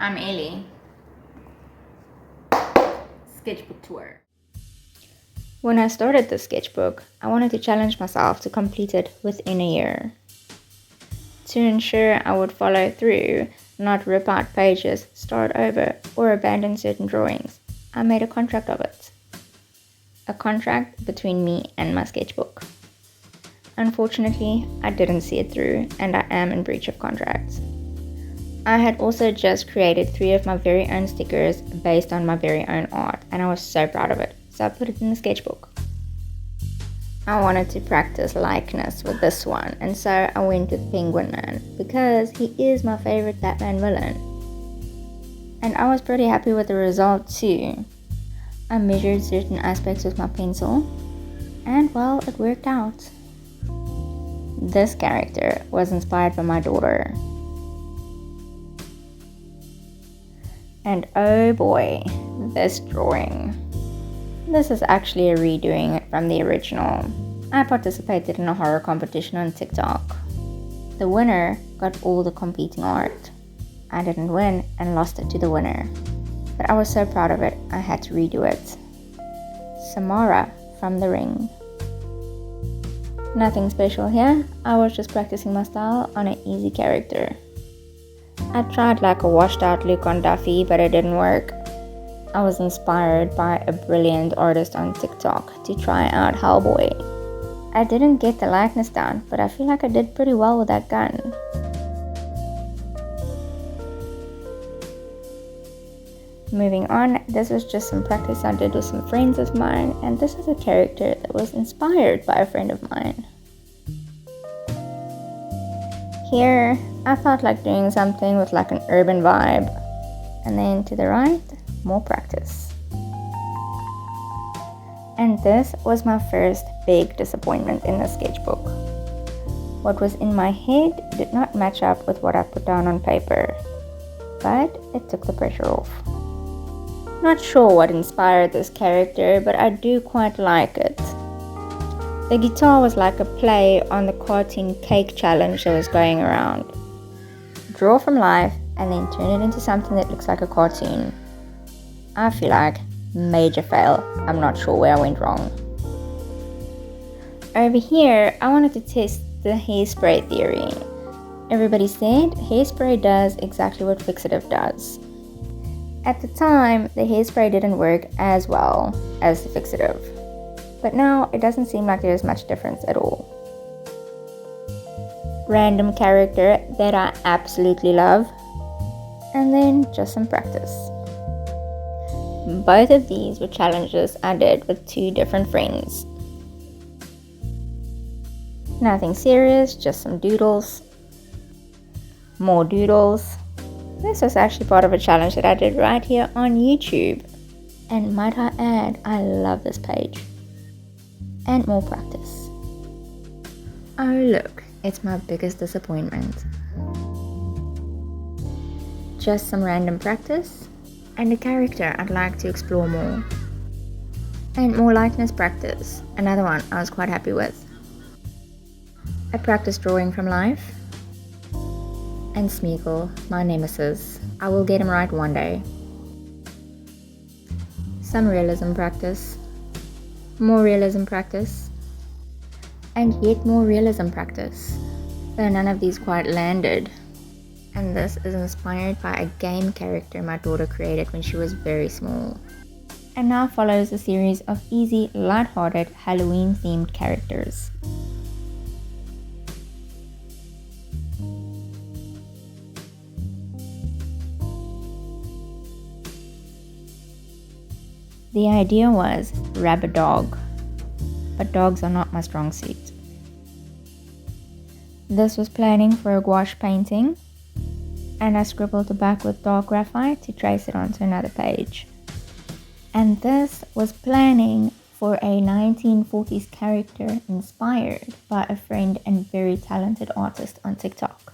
I'm Ellie. Sketchbook Tour. When I started the sketchbook, I wanted to challenge myself to complete it within a year. To ensure I would follow through, not rip out pages, start over, or abandon certain drawings, I made a contract of it. A contract between me and my sketchbook. Unfortunately, I didn't see it through, and I am in breach of contract. I had also just created 3 of my very own stickers based on my very own art, and I was so proud of it, so I put it in the sketchbook. I wanted to practice likeness with this one, and so I went with Penguin Man, because he is my favorite Batman villain. And I was pretty happy with the result too. I measured certain aspects with my pencil, and well, it worked out. This character was inspired by my daughter. And oh boy, this drawing. This is actually a redoing from the original. I participated in a horror competition on TikTok. The winner got all the competing art. I didn't win and lost it to the winner. But I was so proud of it, I had to redo it. Samara from The Ring. Nothing special here, I was just practicing my style on an easy character. I tried like a washed out look on Duffy, but it didn't work. I was inspired by a brilliant artist on TikTok to try out Hellboy. I didn't get the likeness down, but I feel like I did pretty well with that gun. Moving on, this was just some practice I did with some friends of mine, and this is a character that was inspired by a friend of mine. Here, I felt like doing something with like an urban vibe. And then to the right, more practice. And this was my first big disappointment in the sketchbook. What was in my head did not match up with what I put down on paper, but it took the pressure off. Not sure what inspired this character, but I do quite like it. The guitar was like a play on the cartoon cake challenge that was going around. Draw from life and then turn it into something that looks like a cartoon. I feel like major fail. I'm not sure where I went wrong. Over here, I wanted to test the hairspray theory. Everybody said hairspray does exactly what fixative does. At the time, the hairspray didn't work as well as the fixative. But now it doesn't seem like there's much difference at all. Random character that I absolutely love, and then just some practice. Both of these were challenges I did with 2 different friends. Nothing serious, just some doodles. More doodles. This was actually part of a challenge that I did right here on YouTube. And might I add, I love this page. And more practice. Oh look, it's my biggest disappointment. Just some random practice, and a character I'd like to explore more. And more likeness practice, another one I was quite happy with. I practiced drawing from life. And Smeagol, my nemesis. I will get him right one day. Some realism practice. More realism practice, and yet more realism practice, though none of these quite landed. And this is inspired by a game character my daughter created when she was very small. And now follows a series of easy, light-hearted, Halloween-themed characters. The idea was grab a dog, but dogs are not my strong suit. This was planning for a gouache painting, and I scribbled the back with dark graphite to trace it onto another page. And this was planning for a 1940s character inspired by a friend and very talented artist on TikTok.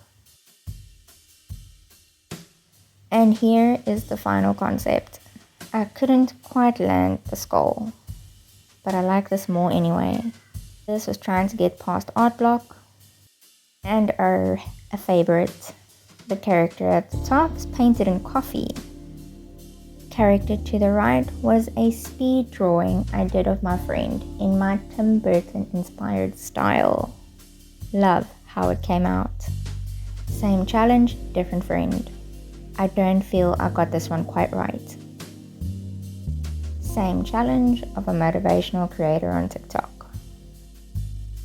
And here is the final concept. I couldn't quite land the skull, but I like this more anyway. This was trying to get past art block, and a favorite, The character at the top is painted in coffee. Character to the right was a speed drawing I did of my friend in my Tim Burton inspired style. Love how it came out. Same challenge, different friend. I don't feel I got this one quite right. Same challenge of a motivational creator on TikTok.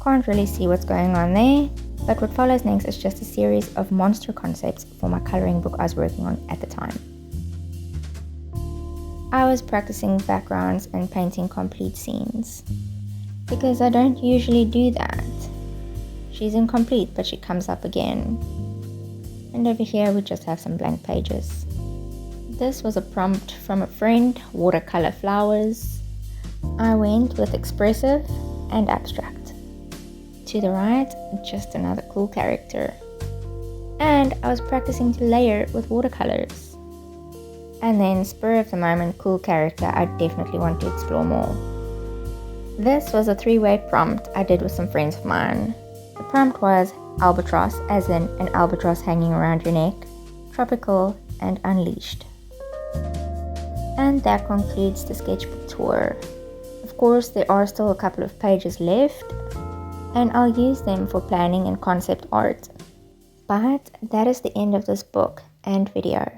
Can't really see what's going on there, but what follows next is just a series of monster concepts for my coloring book I was working on at the time. I was practicing backgrounds and painting complete scenes, because I don't usually do that. She's incomplete, but she comes up again. And over here we just have some blank pages. This was a prompt from a friend, watercolor flowers. I went with expressive and abstract. To the right, just another cool character. And I was practicing to layer with watercolors. And then spur of the moment cool character I definitely want to explore more. This was a 3-way prompt I did with some friends of mine. The prompt was albatross, as in an albatross hanging around your neck, tropical, and unleashed. And that concludes the sketchbook tour. Of course, there are still a couple of pages left, and I'll use them for planning and concept art. But that is the end of this book and video.